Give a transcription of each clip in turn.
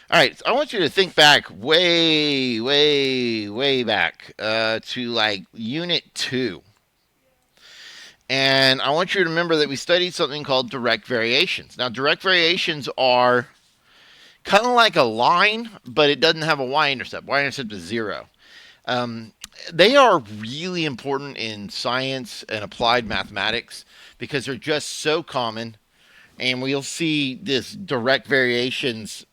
All right, so I want you to think back way, way, way back to like Unit 2. And I want you to remember that we studied something called direct variations. Now, direct variations are kind of like a line, but it doesn't have a y-intercept. Y-intercept is 0. Um, they are really important in science and applied mathematics because they're just so common. And we'll see this direct variations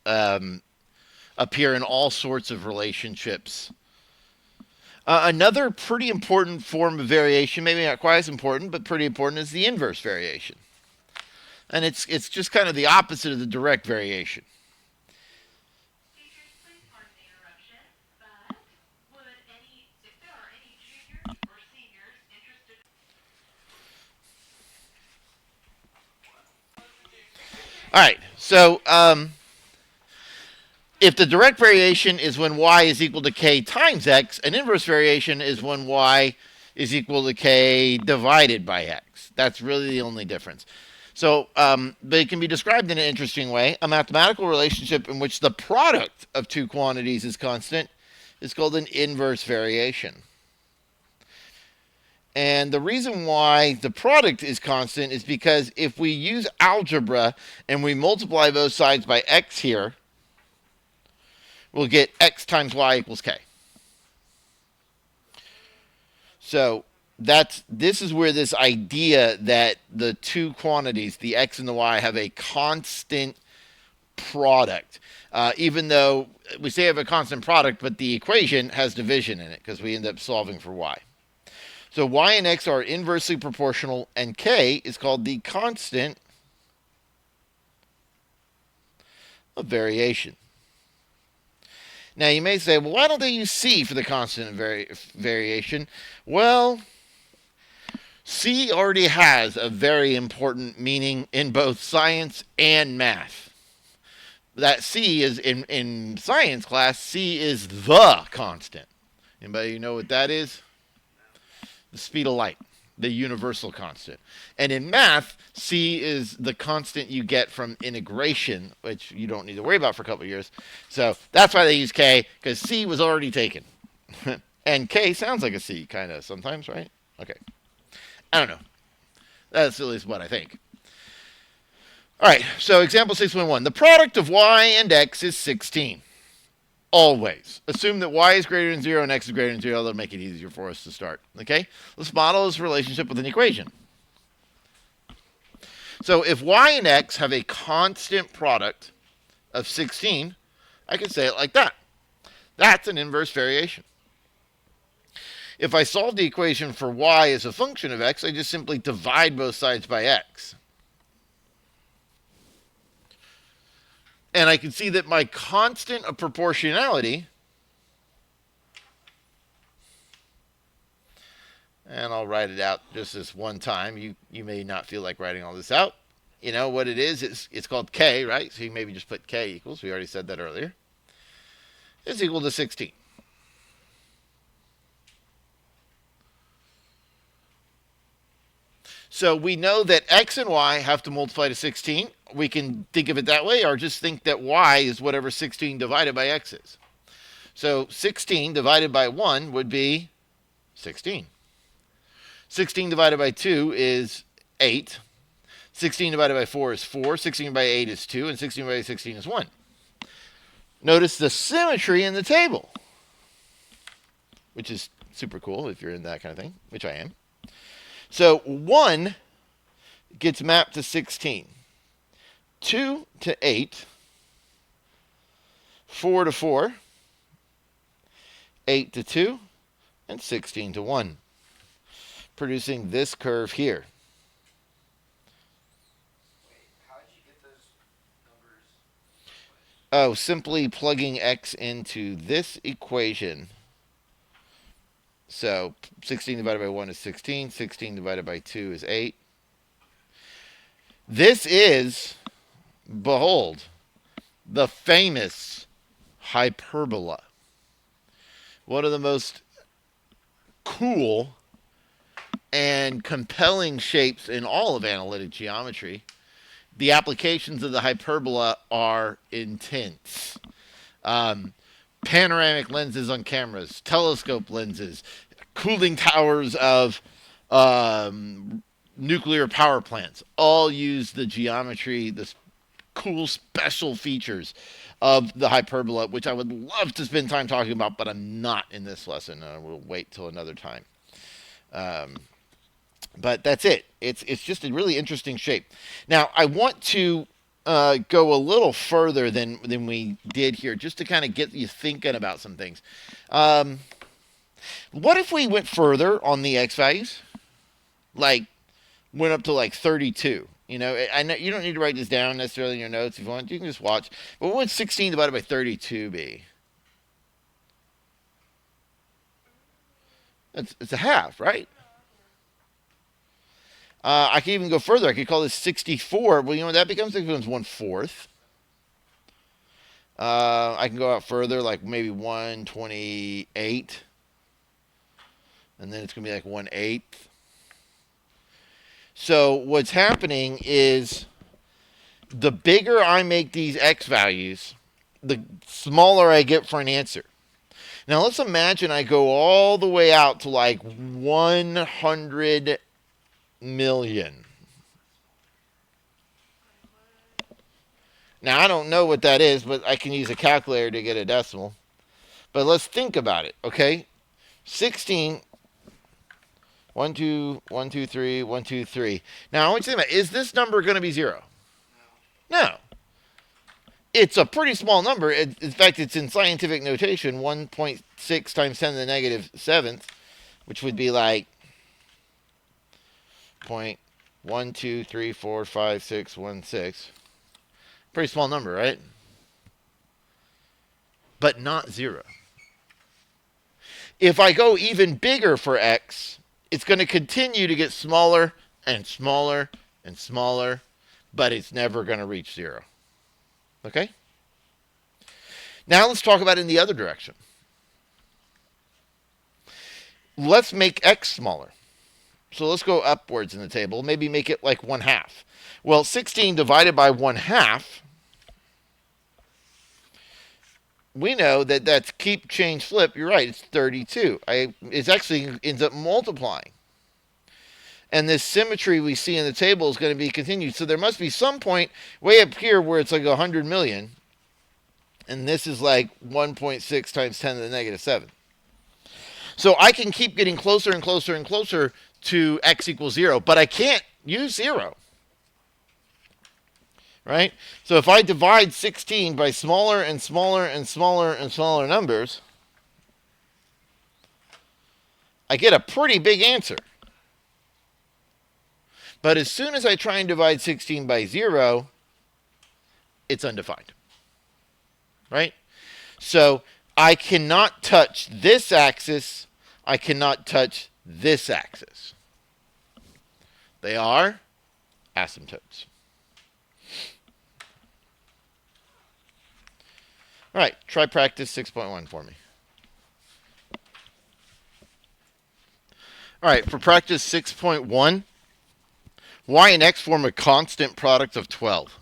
appear in all sorts of relationships. Another pretty important form of variation, maybe not quite as important, but pretty important, is the inverse variation. And it's just kind of the opposite of the direct variation. All right, so if the direct variation is when y is equal to k times x, an inverse variation is when y is equal to k divided by x. That's really the only difference. So, but it can be described in an interesting way. A mathematical relationship in which the product of two quantities is constant is called an inverse variation. And the reason why the product is constant is because if we use algebra and we multiply both sides by x here, we'll get x times y equals k. So this is where this idea that the two quantities, the x and the y, have a constant product. Even though we say have a constant product, but the equation has division in it because we end up solving for y. So y and x are inversely proportional, and k is called the constant of variation. Now you may say, well, why don't they use c for the constant of variation? Well, c already has a very important meaning in both science and math. That c is in science class, c is the constant. Anybody know what that is? The speed of light, the universal constant. And in math, c is the constant you get from integration, which you don't need to worry about for a couple of years. So that's why they use k, because c was already taken. And k sounds like a c, kind of, sometimes, right? Okay. I don't know. That's at least what I think. All right, so example 6.1. The product of y and x is 16. Always. Assume that y is greater than 0 and x is greater than 0. That'll make it easier for us to start. Okay? Let's model this relationship with an equation. So if y and x have a constant product of 16, I can say it like that. That's an inverse variation. If I solve the equation for y as a function of x, I just simply divide both sides by x. And I can see that my constant of proportionality, and I'll write it out just this one time. You may not feel like writing all this out. You know what it is? It's called k, right? So you maybe just put k equals. We already said that earlier. Is equal to 16. So we know that x and y have to multiply to 16. We can think of it that way, or just think that y is whatever 16 divided by x is. So 16 divided by 1 would be 16. 16 divided by 2 is 8. 16 divided by 4 is 4. 16 by 8 is 2. And 16 by 16 is 1. Notice the symmetry in the table, which is super cool if you're in that kind of thing, which I am. So 1 gets mapped to 16. 2 to 8. 4 to 4. 8 to 2. And 16 to 1. Producing this curve here. How did you get those numbers? Oh, simply plugging x into this equation. So 16 divided by 1 is 16. 16 divided by 2 is 8. This is, behold, the famous hyperbola. One of the most cool and compelling shapes in all of analytic geometry. The applications of the hyperbola are intense. um, panoramic lenses on cameras, telescope lenses, cooling towers of nuclear power plants, all use the geometry, the cool special features of the hyperbola, which I would love to spend time talking about, but I'm not in this lesson. We'll wait till another time. Um, but that's it. It's just a really interesting shape. Now I want to go a little further than we did here, just to kind of get you thinking about some things. Um, what if we went further on the x values, like went up to like 32? You know, I know you don't need to write this down necessarily in your notes. If you want, you can just watch. But what would 16 divided by 32 be? It's a half, right? I could even go further. I could call this 64. Well, you know what that becomes? It becomes 1/4. I can go out further, like maybe 1/28. And then it's going to be like 1/8. So what's happening is the bigger I make these x values, the smaller I get for an answer. Now let's imagine I go all the way out to like 100 million. Now I don't know what that is, but I can use a calculator to get a decimal. But let's think about it, okay? 16, 1, 2, 1, 2, 3, 1, 2, 3. Now I want you to think about it. Is this number going to be 0? No. It's a pretty small number. In fact, it's in scientific notation, 1.6 times 10 to the negative 7th, which would be like 0.1234516. Pretty small number, right? But not 0. If I go even bigger for x, it's going to continue to get smaller and smaller and smaller, but it's never going to reach 0. Okay? Now let's talk about it in the other direction. Let's make x smaller. So let's go upwards in the table. Maybe make it like 1/2. Well, 16 divided by 1/2, we know that that's keep, change, flip. You're right. It's 32. It actually ends up multiplying. And this symmetry we see in the table is going to be continued. So there must be some point way up here where it's like 100 million. And this is like 1.6 times 10 to the negative 7. So I can keep getting closer and closer and closer to x equals 0. But I can't use 0. Right? So if I divide 16 by smaller and smaller and smaller and smaller numbers, I get a pretty big answer. But as soon as I try and divide 16 by 0, it's undefined. Right? So I cannot touch this axis. I cannot touch this axis. They are asymptotes. All right, try practice 6.1 for me. All right, for practice 6.1, y and x form a constant product of 12.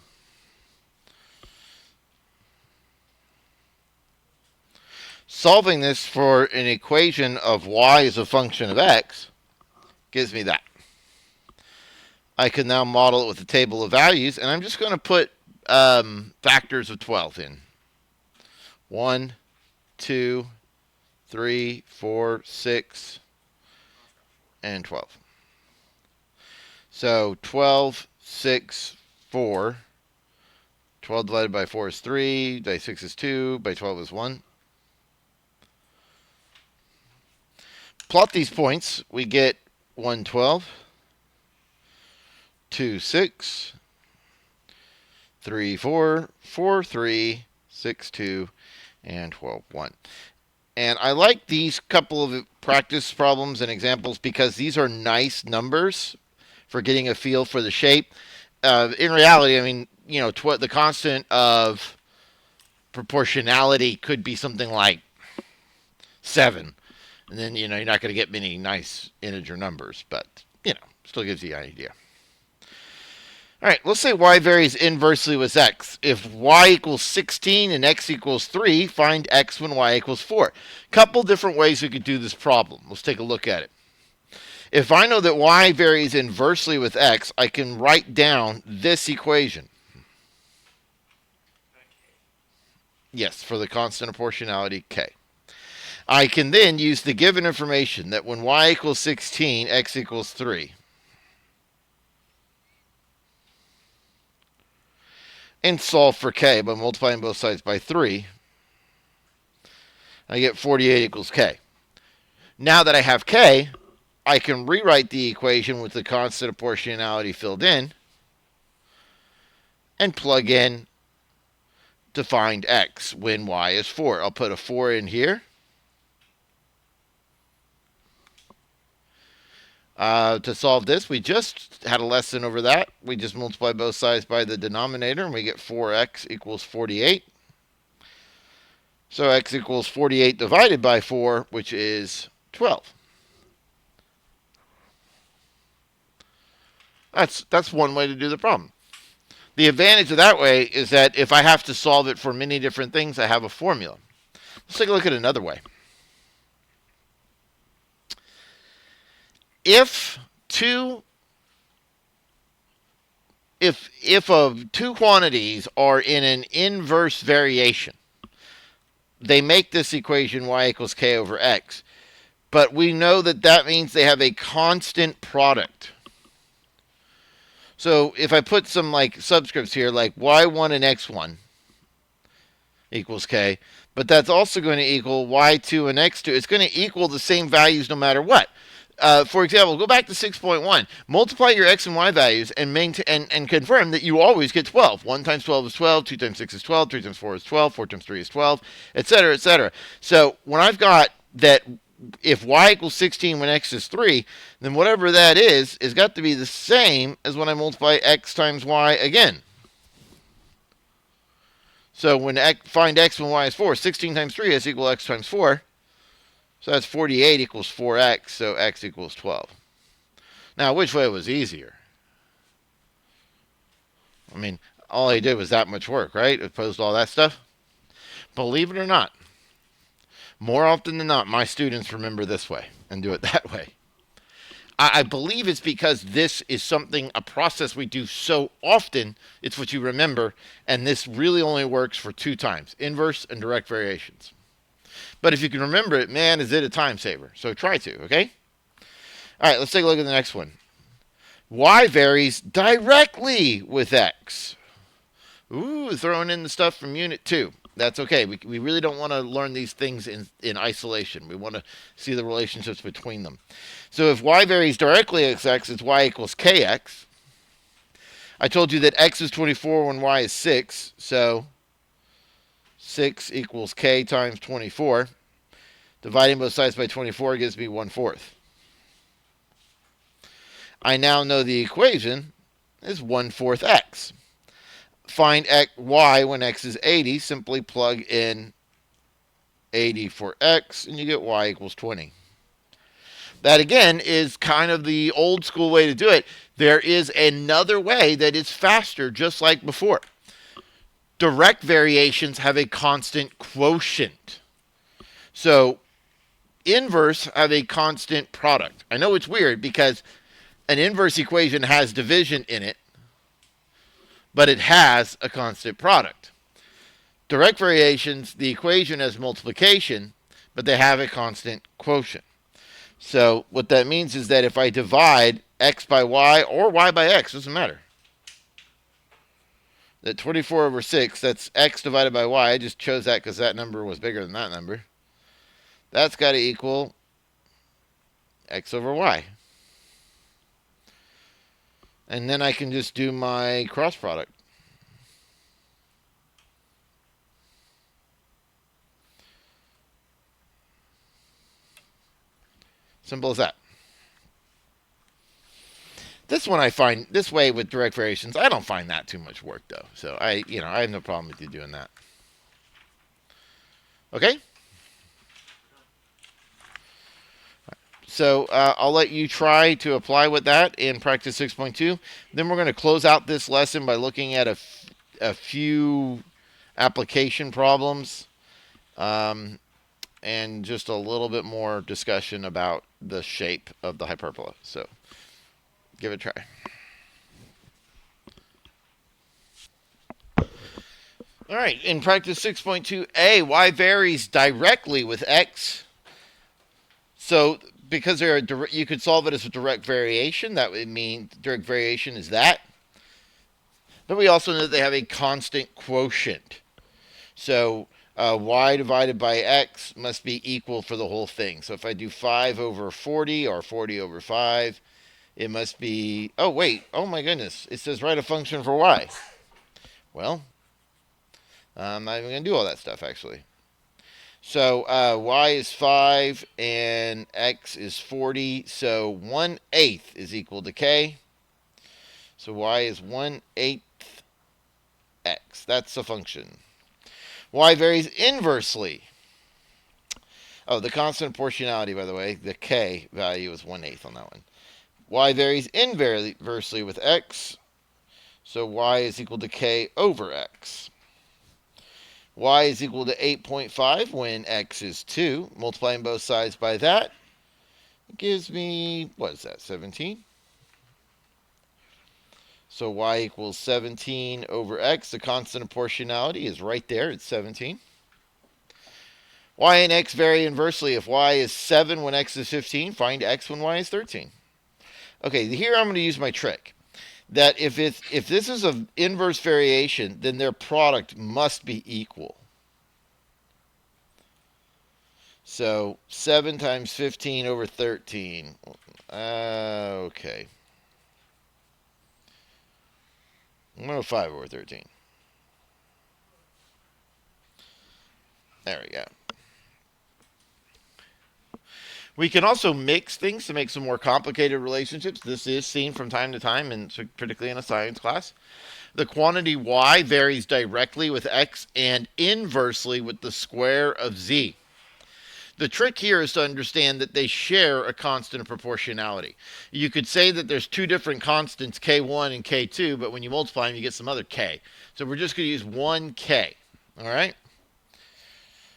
Solving this for an equation of y as a function of x gives me that. I can now model it with a table of values, and I'm just going to put factors of 12 in. 1, 2, 3, 4, 6, and 12. So 12, 6, 4. 12 divided by 4 is 3. By 6 is 2. By 12 is 1. Plot these points. We get 1, 12, 2, 6, 3, 4, 4, 3, 6, 2, and 12, 1. And I like these couple of practice problems and examples because these are nice numbers for getting a feel for the shape. In reality, I mean, you know, the constant of proportionality could be something like 7. And then, you know, you're not going to get many nice integer numbers, but, you know, still gives you an idea. All right, let's say y varies inversely with x. If y equals 16 and x equals 3, find x when y equals 4. Couple different ways we could do this problem. Let's take a look at it. If I know that y varies inversely with x, I can write down this equation. Yes, for the constant of proportionality k. I can then use the given information that when y equals 16, x equals 3. And solve for k by multiplying both sides by 3. I get 48 equals k. Now that I have k, I can rewrite the equation with the constant of proportionality filled in and plug in to find x when y is 4. I'll put a 4 in here. To solve this, we just had a lesson over that. We just multiply both sides by the denominator, and we get 4x equals 48. So x equals 48 divided by 4, which is 12. That's one way to do the problem. The advantage of that way is that if I have to solve it for many different things, I have a formula. Let's take a look at another way. If two quantities are in an inverse variation, they make this equation y equals k over x. But we know that that means they have a constant product. So if I put some like subscripts here, like y1 and x1 equals k, but that's also going to equal y2 and x2. It's going to equal the same values no matter what. For example, go back to 6.1. Multiply your x and y values and confirm that you always get 12. 1 times 12 is 12, 2 times 6 is 12, 3 times 4 is 12, 4 times 3 is 12, etc., etc. So when I've got that, if y equals 16 when x is 3, then whatever that is got to be the same as when I multiply x times y again. So when find x when y is 4, 16 times 3 is equal to x times 4. So that's 48 equals 4x, so x equals 12. Now, which way was easier? I mean, all I did was that much work, right? Opposed to all that stuff. Believe it or not, more often than not, my students remember this way and do it that way. I believe it's because this is a process we do so often, it's what you remember, and this really only works for 2 times, inverse and direct variations. But if you can remember it, man, is it a time saver. So try to, okay? All right, let's take a look at the next one. Y varies directly with x. Ooh, throwing in the stuff from Unit 2. That's okay. We really don't want to learn these things in isolation. We want to see the relationships between them. So if y varies directly with x, it's y equals kx. I told you that x is 24 when y is 6. So 6 equals k times 24. Dividing both sides by 24 gives me 1/4. I now know the equation is 1/4 x. Find y when x is 80. Simply plug in 80 for x, and you get y equals 20. That, again, is kind of the old school way to do it. There is another way that is faster, just like before. Direct variations have a constant quotient. So inverse have a constant product. I know it's weird because an inverse equation has division in it, but it has a constant product. Direct variations, the equation has multiplication, but they have a constant quotient. So what that means is that if I divide x by y or y by x, doesn't matter. That 24 over 6, that's x divided by y. I just chose that because that number was bigger than that number. That's got to equal x over y. And then I can just do my cross product. Simple as that. This one I find, this way with direct variations, I don't find that too much work though. So I have no problem with you doing that. Okay? So I'll let you try to apply with that in practice 6.2. Then we're going to close out this lesson by looking at a few application problems and just a little bit more discussion about the shape of the hyperbola. So give it a try. All right, in practice 6.2a, y varies directly with x. So because you could solve it as a direct variation. That would mean direct variation is that. But we also know that they have a constant quotient. So y divided by x must be equal for the whole thing. So if I do 5 over 40 or 40 over 5, it must be... Oh, wait. Oh, my goodness. It says write a function for y. Well, I'm not even going to do all that stuff, actually. So y is 5 and x is 40. So 1/8 is equal to k. So y is 1/8 x. That's the function. Y varies inversely. Oh, the constant proportionality, by the way, the k value is 1/8 on that one. Y varies inversely with x. So y is equal to k over x. Y is equal to 8.5 when x is 2. Multiplying both sides by that gives me, what is that, 17? So y equals 17 over x. The constant of proportionality is right there. It's 17. Y and x vary inversely. If y is 7 when x is 15, find x when y is 13. Okay, here I'm going to use my trick. That if this is an inverse variation, then their product must be equal. So 7 times 15 over 13. Okay. 105 over 13. There we go. We can also mix things to make some more complicated relationships. This is seen from time to time, and particularly in a science class. The quantity y varies directly with x and inversely with the square of z. The trick here is to understand that they share a constant of proportionality. You could say that there's two different constants, k1 and k2, but when you multiply them, you get some other k. So we're just going to use 1k. All right?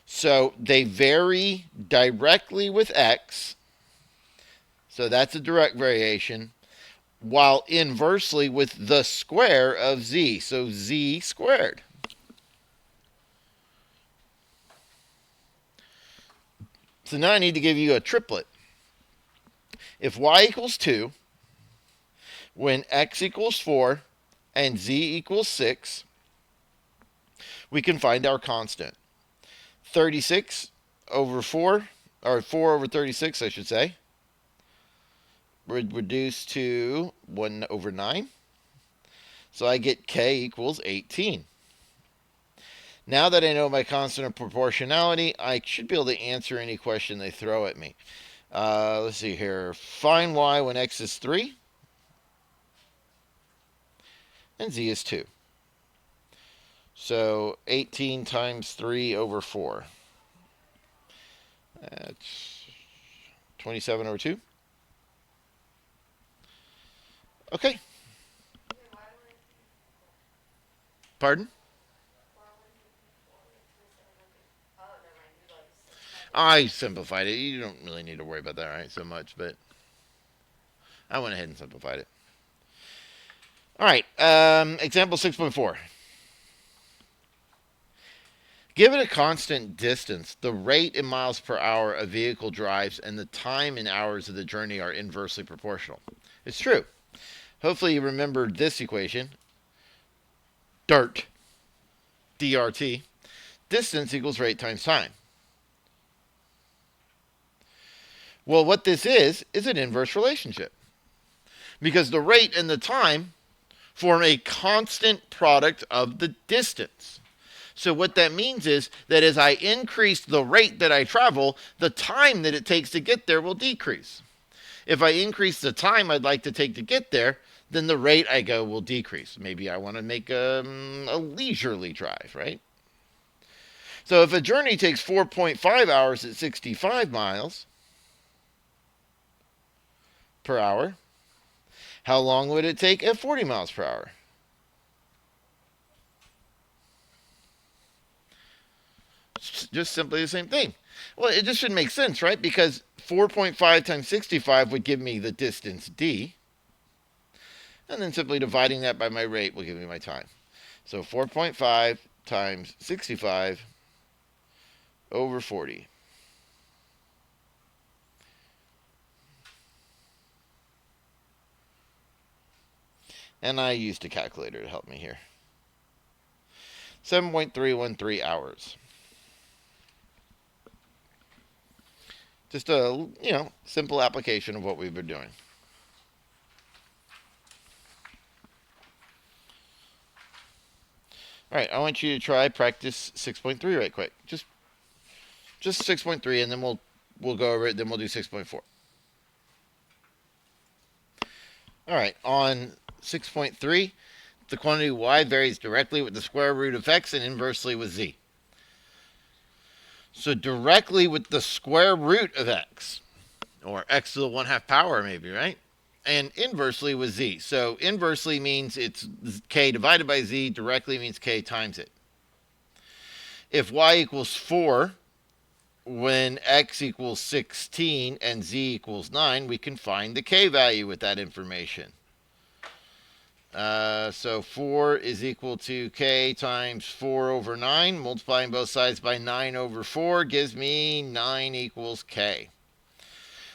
So they vary directly with x. So that's a direct variation. While inversely with the square of z. So z squared. So now I need to give you a triplet. If y equals 2, when x equals 4, and z equals 6, we can find our constant. 36 over 4, or 4 over 36, I should say, would reduce to 1 over 9. So I get k equals 18. Now that I know my constant of proportionality, I should be able to answer any question they throw at me. Let's see here. Find y when x is 3 and z is 2. So 18 times 3 over 4. That's 27 over 2. Okay. Pardon? I simplified it. You don't really need to worry about that, right, so much, but I went ahead and simplified it. All right, example 6.4. Given a constant distance, the rate in miles per hour a vehicle drives and the time in hours of the journey are inversely proportional. It's true. Hopefully you remembered this equation. DRT. DRT. Distance equals rate times time. Well, what this is an inverse relationship. Because the rate and the time form a constant product of the distance. So what that means is that as I increase the rate that I travel, the time that it takes to get there will decrease. If I increase the time I'd like to take to get there, then the rate I go will decrease. Maybe I want to make a leisurely drive, right? So if a journey takes 4.5 hours at 65 miles, per hour. How long would it take at 40 miles per hour? It's just simply the same thing. Well, it just should make sense, right? Because 4.5 times 65 would give me the distance d. And then simply dividing that by my rate will give me my time. So 4.5 times 65 over 40. And I used a calculator to help me here. 7.313 hours. Just a, simple application of what we've been doing. All right, I want you to try practice 6.3 right quick. Just 6.3, and then we'll go over it. Then we'll do 6.4. All right, on 6.3, the quantity y varies directly with the square root of x and inversely with z. So directly with the square root of x, or x to the 1/2 power maybe, right? And inversely with z. So inversely means it's k divided by z. Directly means k times it. If y equals 4, when x equals 16 and z equals 9, we can find the k value with that information. So 4 is equal to k times 4 over 9. Multiplying both sides by 9 over 4 gives me 9 equals k.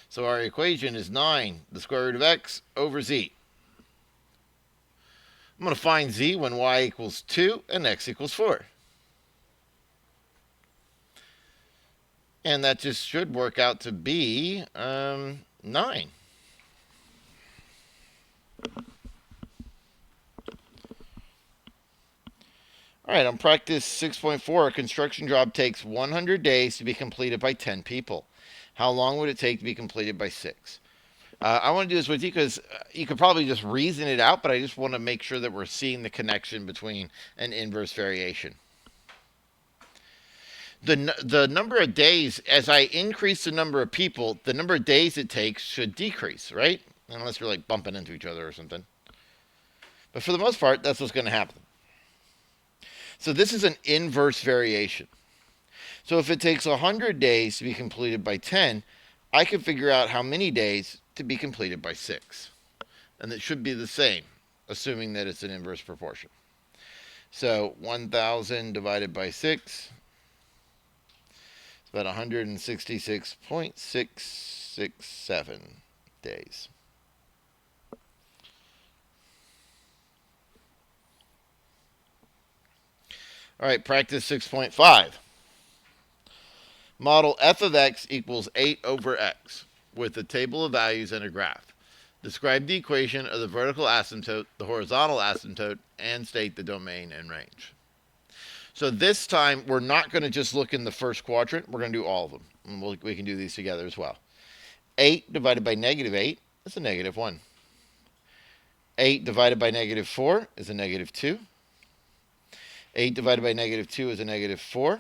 So our equation is 9, the square root of x over z. I'm going to find z when y equals 2 and x equals 4. And that just should work out to be 9. All right, on practice 6.4, a construction job takes 100 days to be completed by 10 people. How long would it take to be completed by 6? I want to do this with you because you could probably just reason it out, but I just want to make sure that we're seeing the connection between an inverse variation. The number of days, as I increase the number of people, the number of days it takes should decrease, right? Unless we're like bumping into each other or something. But for the most part, that's what's going to happen. So this is an inverse variation. So if it takes 100 days to be completed by 10, I can figure out how many days to be completed by 6. And it should be the same, assuming that it's an inverse proportion. So 1,000 divided by 6 is about 166.667 days. All right, practice 6.5. Model f of x equals 8 over x with a table of values and a graph. Describe the equation of the vertical asymptote, the horizontal asymptote, and state the domain and range. So this time, we're not going to just look in the first quadrant. We're going to do all of them. And we can do these together as well. 8 divided by negative 8 is a negative 1. 8 divided by negative 4 is a negative 2. 8 divided by negative 2 is a negative 4.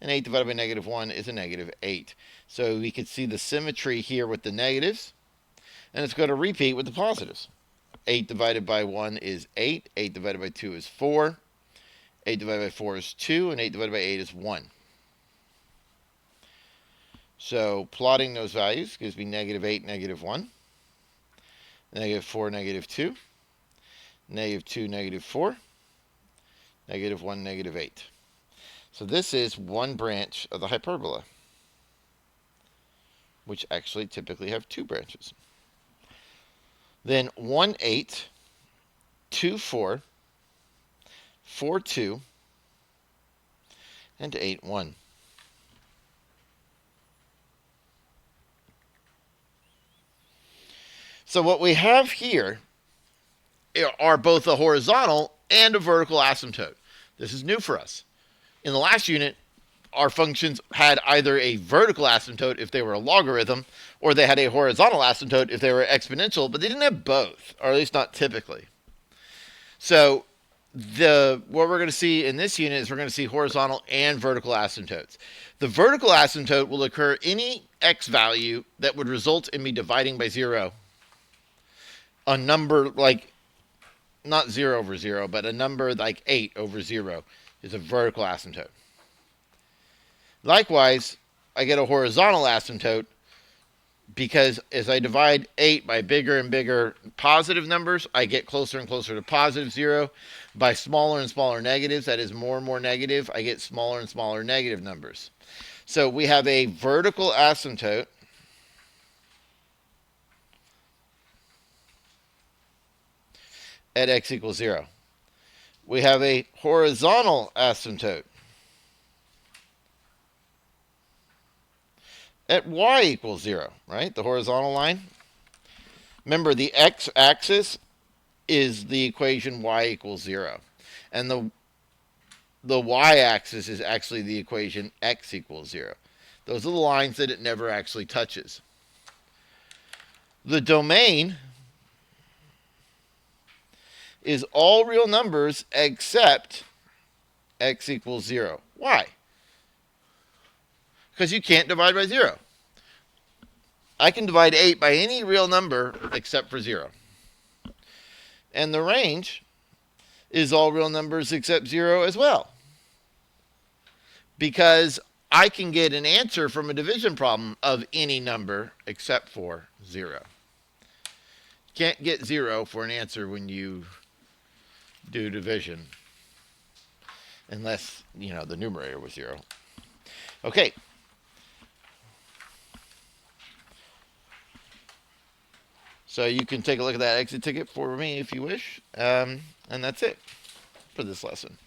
And 8 divided by negative 1 is a negative 8. So we can see the symmetry here with the negatives. And it's going to repeat with the positives. 8 divided by 1 is 8. 8 divided by 2 is 4. 8 divided by 4 is 2. And 8 divided by 8 is 1. So plotting those values gives me negative 8, negative 1. Negative 4, negative 2. Negative 2, negative 4. Negative 1, negative 8. So this is one branch of the hyperbola, which actually typically have two branches. Then 1, 8, 2, 4, 4, 2, and 8, 1. So what we have here are both a horizontal and a vertical asymptote. This is new for us. In the last unit, our functions had either a vertical asymptote if they were a logarithm, or they had a horizontal asymptote if they were exponential, but they didn't have both, or at least not typically. So what we're going to see in this unit is we're going to see horizontal and vertical asymptotes. The vertical asymptote will occur any x value that would result in me dividing by 0 a number like not 0 over 0, but a number like 8 over 0 is a vertical asymptote. Likewise, I get a horizontal asymptote because as I divide 8 by bigger and bigger positive numbers, I get closer and closer to positive 0. By smaller and smaller negatives, that is more and more negative, I get smaller and smaller negative numbers. So we have a vertical asymptote at x equals 0. We have a horizontal asymptote at y equals 0, right? The horizontal line. Remember, the x-axis is the equation y equals 0. And the y-axis is actually the equation x equals 0. Those are the lines that it never actually touches. The domain is all real numbers except x equals 0. Why? Because you can't divide by 0. I can divide 8 by any real number except for 0. And the range is all real numbers except 0 as well. Because I can get an answer from a division problem of any number except for 0. You can't get 0 for an answer when you do division. Unless, the numerator was 0. Okay. So you can take a look at that exit ticket for me if you wish. And that's it for this lesson.